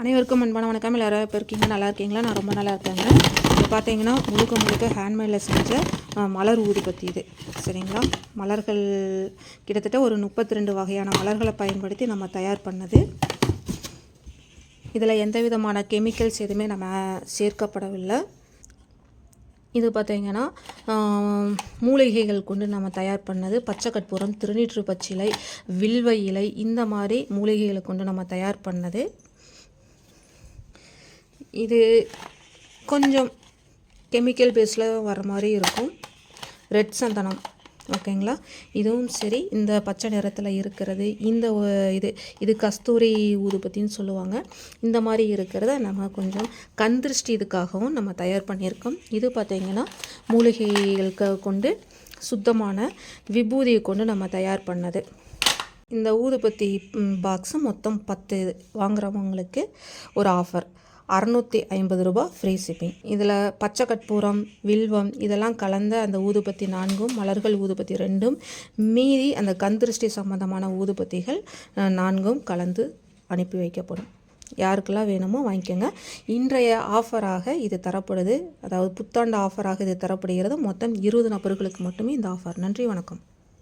அனைவருக்கும் அன்பான வணக்கம். எல்லாரும் இப்போ இருக்கீங்க, நல்லா இருக்கீங்களா? நான் ரொம்ப நல்லா இருக்கேங்க. இது பார்த்தீங்கன்னா முழுக்க ஹேண்ட்மேடில் செஞ்ச மலர் ஊதுபத்தி இது, சரிங்களா? மலர்கள் கிட்டத்தட்ட ஒரு 32 வகையான மலர்களை பயன்படுத்தி நம்ம தயார் பண்ணது. இதில் எந்த விதமான கெமிக்கல்ஸ் எதுவுமே நம்ம சேர்க்கப்படவில்லை. இது பார்த்திங்கன்னா மூலிகைகள் கொண்டு நம்ம தயார் பண்ணது. பச்சை கற்பூரம், திருநீற்று பச்சிலை, வில்வ இலை, இந்த மாதிரி மூலிகைகளை கொண்டு நம்ம தயார் பண்ணது. இது கொஞ்சம் கெமிக்கல் பேஸில் வர மாதிரி இருக்கும். ரெட் சந்தனம், ஓகேங்களா? இதுவும் சரி. இந்த பச்சை நிறத்தில் இருக்கிறது, இந்த இது கஸ்தூரி ஊதுபத்தின்னு சொல்லுவாங்க. இந்த மாதிரி இருக்கிறத நம்ம கொஞ்சம் கந்திருஷ்டி இதுக்காகவும் நம்ம தயார் பண்ணியிருக்கோம். இது பார்த்திங்கன்னா மூலிகைகளுக்கு கொண்டு சுத்தமான விபூதியை கொண்டு நம்ம தயார் பண்ணது. இந்த ஊதுபத்தி பாக்ஸு மொத்தம் 10 வாங்குறவங்களுக்கு ஒரு ஆஃபர், 650 ரூபா ஃப்ரீ ஷிப்பிங். இதில் பச்சை கற்பூரம், வில்வம் இதெல்லாம் கலந்த அந்த ஊதுபத்தி 4ம், மலர்கள் ஊதுபத்தி 2ம், மீதி அந்த கந்திருஷ்டி சம்பந்தமான ஊதுபத்திகள் 4ம் கலந்து அனுப்பி வைக்கப்படும். யாருக்கெல்லாம் வேணுமோ வாங்கிக்கோங்க. இன்றைய ஆஃபராக இது தரப்படுது, அதாவது புத்தாண்டு ஆஃபராக இது தரப்படுகிறது. மொத்தம் 20 நபர்களுக்கு மட்டுமே இந்த ஆஃபர். நன்றி, வணக்கம்.